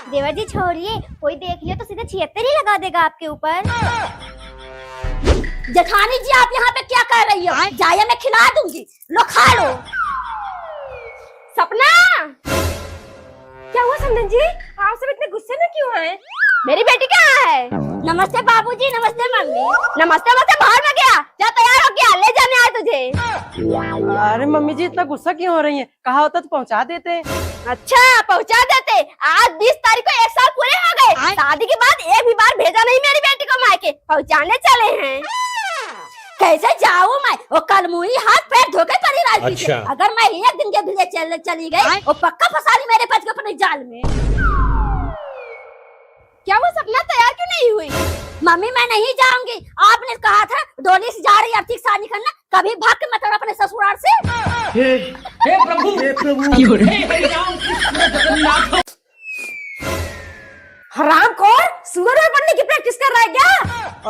देवर जी छोड़िए, कोई देख लियो तो सीधे 76 ही लगा देगा आपके ऊपर। जेठानी जी आप यहाँ पे क्या कर रही हो? जाइए मैं खिला दूंगी, लो खा लो। सपना, क्या हुआ समधन जी? आप सब इतने गुस्से में क्यों हैं? मेरी बेटी कहाँ है? नमस्ते बाबूजी, नमस्ते मम्मी। नमस्ते नमस्ते, बाहर में गया? क्या तैयार हो गया? ले जाने आए तुझे। अरे मम्मी जी इतना गुस्सा क्यों हो रही हैं? कहा होता तो पहुंचा देते। अच्छा पहुंचा देते। आज 20 तारीख को 1 साल पूरे हो गए। शादी के बाद एक भी बार भेजा नहीं मेरी बेटी को मायके, पहुंचाने चले हैं। कैसे जाऊँ मैं? वो कल मुई हाथ पैर धोके पड़ी राजी से। अच्छा। अगर मैं एक दिन के लिए चली गई वो पक्का फंसा ली मेरे पति को अपने जाल में। क्या वो सपना तैयार क्यों नहीं हुई? मम्मी मैं नहीं जाऊंगी, आपने कहा था डोली से जा रही है आर्थिक शादी करना, कभी भाग के मत अपने ससुराल से। हे प्रभु हरामखोर, सुअर में पढ़ने की प्रैक्टिस कर रहा है क्या?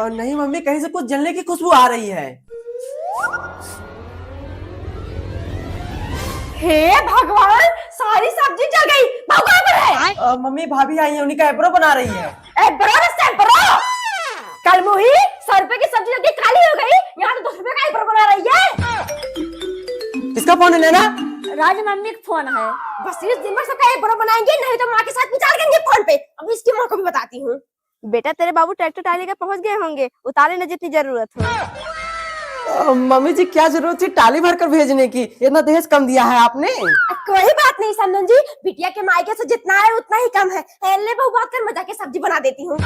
और नहीं मम्मी, कहीं से कुछ जलने की खुशबू आ रही है। हे भगवान, सारी सब्जी जल गई। बहू कहाँ पर है? मम्मी भाभी आई है, उन्हीं का एब्रो बना रही है। कल मुही 100 रुपए की सब्जी लगी काली हो गई, यहाँ तो 200 रुपए का एब्रो बना रही है। किसका फोन है नैना? राज मम्मी का फोन है। बस इस दिन भर सबका एब्रो बनाएंगे, नहीं तो माँ के साथ विचार करेंगे फोन पे। अब इसकी माँ को भी बताती हूँ। बेटा तेरे बाबू ट्रैक्टर टाली के पहुँच गए होंगे, उतारे न जितनी जरूरत हो। मम्मी जी क्या जरूरत थी टाली भरकर भेजने की? इतना दहेज कम दिया है आपने। कोई बात नहीं समधन जी, बिटिया के मायके से जितना है उतना ही कम है। ले बहू बात कर, मैं जाके सब्जी बना देती हूँ।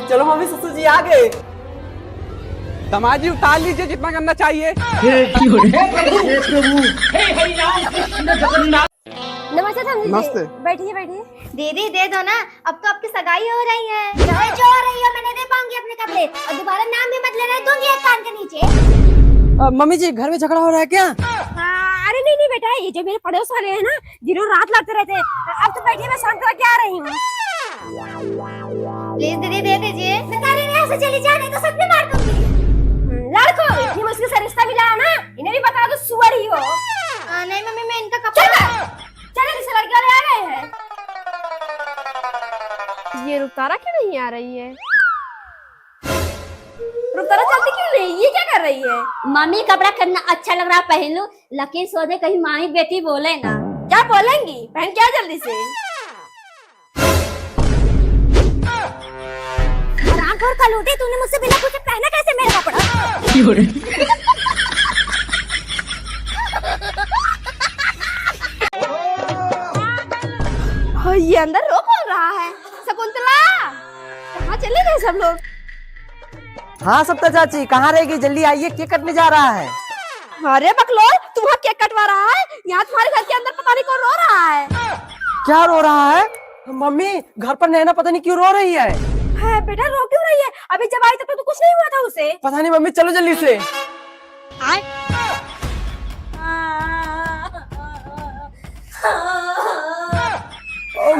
चलो मम्मी, ससुर जी आ गए। दामाद जी उतार लीजिए जितना करना चाहिए। नमस्ते समझी जी। नमस्ते। बैठिए बैठिए। दीदी दे दो ना, अब तो आपकी सगाई हो रही है। जो हो रही है, मैं नहीं दे पाऊंगी अपने कपड़े, और दोबारा नाम भी मत लेना दूंगी एक कान के नीचे। मम्मी जी घर में झगड़ा हो रहा है क्या? अरे नहीं नहीं बेटा, ये जो मेरे पड़ोस वाले हैं ना, जिन्हों रात लड़ते रहते हैं। अब तो बैठिए, मैं शांत करके आ रही हूँ। प्लीज दीदी दे दीजिए। सरकारी यहाँ से चली जाए, नहीं तो सच में मार दूंगी। लड़को ये मुझसे से रिश्ता मिलाया ना, इन्हें भी बता दो सुअर ही हो। नहीं मम्मी, मैं इनका कपड़ा। चलो इसे लड़के वाले आ गए हैं। ये रुकतारा क्यों नहीं आ रही है? रुकतारा चलती क्यों नहीं? ये क्या कर रही है? मम्मी कपड़ा करना अच्छा लग रहा है, पहन लूं, लेकिन सोचे कहीं मामी बेटी बोले ना। क्या बोलेंगी? पहन क्या जल्दी से। रामपुर कलूटे, तूने मुझसे बिना पूछे पहना कैसे मेरा कपड़ा? ये अंदर रो कौन रहा है? शकुंतला, कहाँ चले गए सब लोग? हाँ सप्ता चाची, कहाँ रहेगी? जल्दी आइए, केक कटने जा रहा है। अरे बकलोल, तू वहाँ केक कटवा रहा है? यहाँ तुम्हारे घर के अंदर पता नहीं कौन रो रहा है। क्या रो रहा है? मम्मी घर पर नैना पता नहीं क्यों रो रही है। बेटा रो क्यों रही है? अभी जब आई तब तो कुछ नहीं हुआ था उसे। पता नहीं मम्मी, चलो जल्दी से।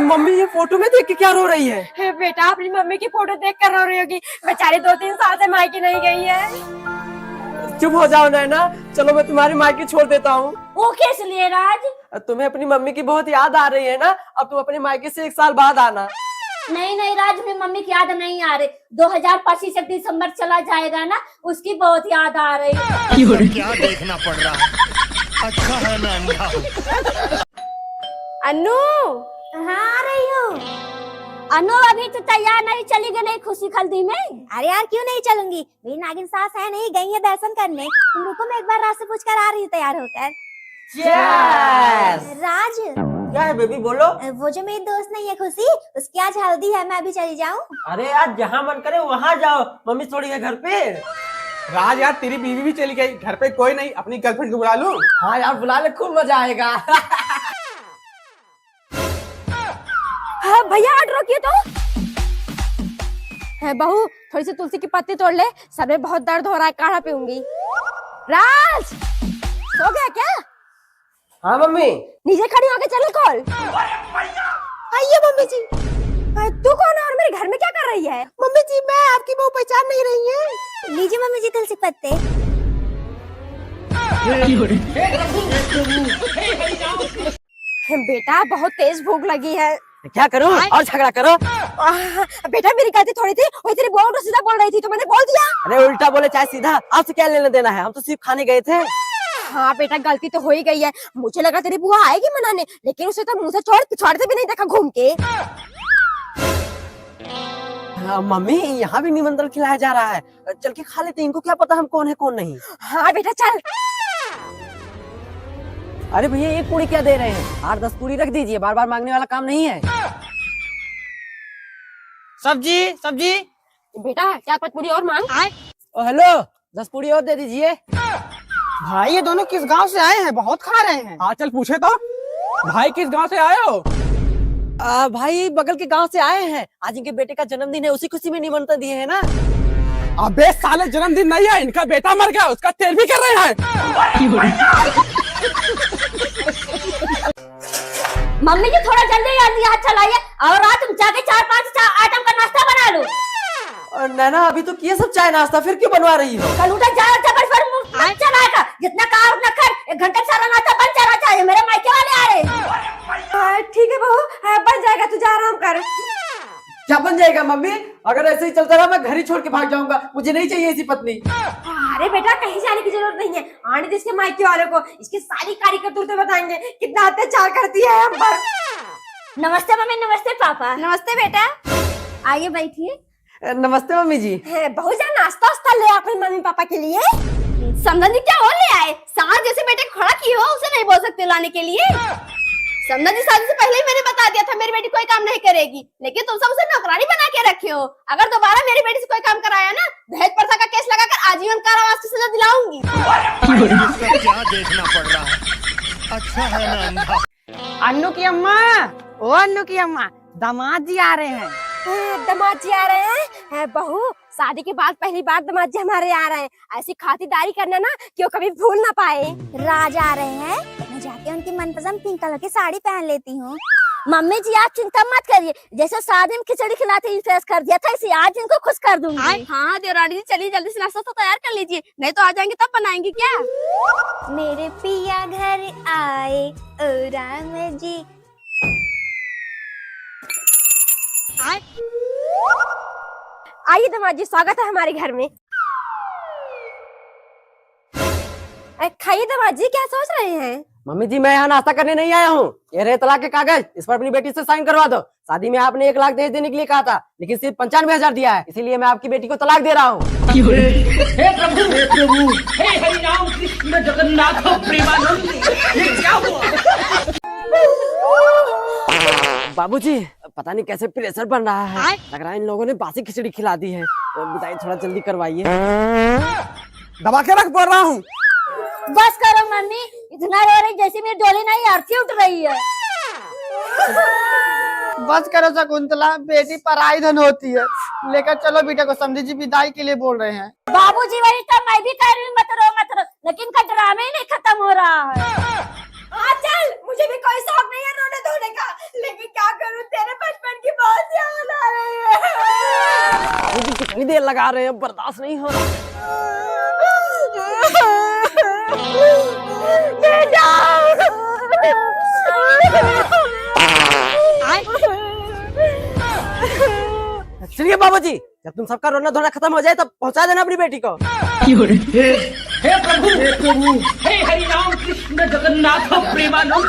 मम्मी ये फोटो में देख के क्या रो रही है? बेटा अपनी मम्मी की फोटो देख कर रो रही होगी, बेचारी 2-3 साल से मायके नहीं गई है। चुप हो जाओ नैना, चलो मैं तुम्हारी मायके छोड़ देता हूँ। वो कैसे लिए राज? तुम्हें अपनी मम्मी की बहुत याद आ रही है ना, अब तुम अपने मायके से 1 साल बाद आना। नहीं नहीं राज, मेरी मम्मी की याद नहीं आ रही। 2025 से दिसंबर चला जाएगा ना, उसकी बहुत याद आ रही है। क्या देखना पड़ रहा है? अच्छा है मैं अंधा हूँ। अनु, हाँ आ रही हूँ। अनु अभी तो तैयार नहीं, चली गई नहीं खुशी खल्दी में। अरे यार क्यों नहीं चलूंगी, मेरी नागिन सास है नहीं, गई है दर्शन करने। तुम रुको, मैं एक बार रात से पूछ कर आ रही हूँ तैयार होकर। राज, क्या है बेबी, बोलो। वो जो मेरी दोस्त नहीं है खुशी, उसकी आज हल्दी है, मैं अभी चली जाऊँ? अरे यार जहाँ मन करे वहाँ जाओ, मम्मी थोड़ी है घर पे। राज यार तेरी बीवी भी चली गई, घर पे कोई नहीं, अपनी गर्लफ्रेंड को बुला लूं? हाँ यार बुला ले, खूब मजा आएगा। हाँ भैया हट रोकिए तो। है बहू, थोड़ी सी तुलसी की पत्ती तोड़ ले, सर में बहुत दर्द हो रहा है, काढ़ा पीऊंगी। राज सो गया क्या? हाँ मम्मी। नीचे खड़ी होके चलो कॉल। आइए मम्मी जी। तू कौन है और मेरे घर में क्या कर रही है? मम्मी जी मैं आपकी बहू पहचान नहीं रही है। लीजिए मम्मी जी तुलसी पत्ते। बेटा बहुत तेज भूख लगी है। क्या करूं और झगड़ा करो। बेटा मेरी गलती थोड़ी थी, वही तेरी बहू तो सीधा बोल रही थी तो मैंने बोल दिया। अरे उल्टा बोले चाहे सीधा, आपसे क्या लेना देना है, हम तो सिर्फ खाने गए थे। हाँ बेटा गलती तो हो ही गई है। मुझे लगा तेरी बुआ आएगी मनाने, लेकिन उसे तो मुंह से छोड़ते भी नहीं देखा घूम के। हाँ, मम्मी यहाँ भी निमंत्रण खिलाया जा रहा है, चल के खा लेते हैं, इनको क्या पता हम कौन है कौन नहीं। हाँ बेटा चल। अरे भैया एक पूरी क्या दे रहे हैं, 8-10 पूरी रख दीजिए, बार बार मांगने वाला काम नहीं है। सब्जी सब्जी। बेटा 4-5 पूरी और मांग। ओ हेलो, 10 पूरी और दे दीजिए। भाई ये दोनों किस गांव से आए हैं, बहुत खा रहे हैं। हाँ चल पूछे तो, भाई किस गांव से आए हो? भाई बगल के गांव से आए हैं, आज इनके बेटे का जन्मदिन है, उसी खुशी में निमंत्रण दिए है ना। अबे साले जन्मदिन नहीं है, इनका बेटा मर गया, उसका तेल भी कर रहे हैं। मम्मी जी थोड़ा जल्दी जल्दी हाथ चलाइए और आज तुम जाके 4-5 आइटम का नाश्ता बना लो। नैना अभी तो किए सब चाय नाश्ता, फिर क्यों बनवा रही हो? कल उधर जा चलाएगा, जितना काम उतना कर, 1 घंटे में सारा नाश्ता बन जाना चाहिए। मेरे मायके वाले आ रहे। ठीक है बहू, बन जाएगा, तू जा आराम कर। क्या बन जाएगा मम्मी? अगर ऐसे ही चलता रहा मैं घर ही छोड़ के भाग जाऊंगा, मुझे नहीं चाहिए ऐसी पत्नी। अरे बेटा कहीं जाने की जरूरत नहीं है, आने दे इसके मायके वाले को, इसकी सारी कारी करतूतें बताएंगे, कितना अत्याचार करती है हम पर। नमस्ते मम्मी, नमस्ते पापा। नमस्ते बेटा। आइए बैठिए। नमस्ते मम्मी जी। बहू जा नाश्ता वास्ता ले अपने मम्मी पापा के लिए। समझी क्या और ले आए? सास जैसे बेटे को खड़ा की हो, उसे नहीं बोल सकते लाने के लिए। समझी शादी से पहले ही मैंने बता दिया था मेरी बेटी कोई काम नहीं करेगी, लेकिन तुम सब उसे नौकरानी बना के रखे हो। अगर दोबारा मेरी बेटी से कोई काम कराया ना, दहेज प्रथा का केस लगाकर आजीवन कारावास की सजा दिलाऊंगी। इसका क्या देखना पड़ रहा है, अच्छा है ना अंधा। अन्नू की अम्मा, ओ अन्नू की अम्मा, दामाद जी आ रहे हैं। दामाद जी आ रहे हैं। बहू शादी के बाद पहली बार दामाद जी हमारे आ रहे हैं, ऐसी खातिरदारी करना ना कि वो कभी भूल ना पाए। राज आ रहे हैं, मैं जाके उनकी मनपसंद पिंक कलर की साड़ी पहन लेती हूँ। मम्मी जी आप चिंता मत करिए, जैसे शादी में खिचड़ी खिलाते फेस कर दिया था, इसे आज इनको खुश कर दूंगी। हाँ देवरानी जी चलिए जल्दी से नाश्ता तो तैयार कर लीजिए, नहीं तो आ जाएंगे तब बनाएंगे क्या। मेरे पिया घर आए ओ राम जी। आइए दामाद जी, स्वागत है हमारे घर में। खाइए दामाद जी, क्या सोच रहे हैं? मम्मी जी मैं यहाँ नाश्ता करने नहीं आया हूँ, ये रहे तलाक के कागज, इस पर अपनी बेटी से साइन करवा दो। शादी में आपने 1 लाख दहेज देने के लिए कहा था, लेकिन सिर्फ 95,000 दिया है, इसीलिए मैं आपकी बेटी को तलाक दे रहा हूँ। हे प्रभु, हे हरि राम कृष्ण जगन्नाथ प्रेमानंद, ये क्या हुआ? बाबूजी पता नहीं कैसे प्रेशर बन रहा है, लग रहा है इन लोगों ने बासी खिचड़ी खिला दी है। बताइए थोड़ा जल्दी करवाइए। दबा के रख बोल रहा हूँ। बस करो मम्मी, इतना रो रही जैसे मेरी डोली नहीं अर्थी उठ रही है। बस करो शकुंतला, बेटी पराई धन होती है। लेकर चलो बेटा को, समझी जी विदाई के लिए बोल रहे हैं। बाबूजी वही तो मैं भी कह रही हूँ, मत रो, लेकिन का ड्रामा ही नहीं खत्म हो रहा है। चल मुझे भी कोई शौक नहीं है रोने धोने का, लेकिन क्या करूं, तेरे बचपन की बहुत याद आ रही है। कितनी देर लगा रहे हैं, बर्दाश्त नहीं हो रहा। चलिए बाबूजी, जब तुम सबका रोना धोना खत्म हो जाए तब पहुंचा देना अपनी बेटी को। हे प्रभु, हे हरि राम कृष्ण जगन्नाथ प्रेमानंद।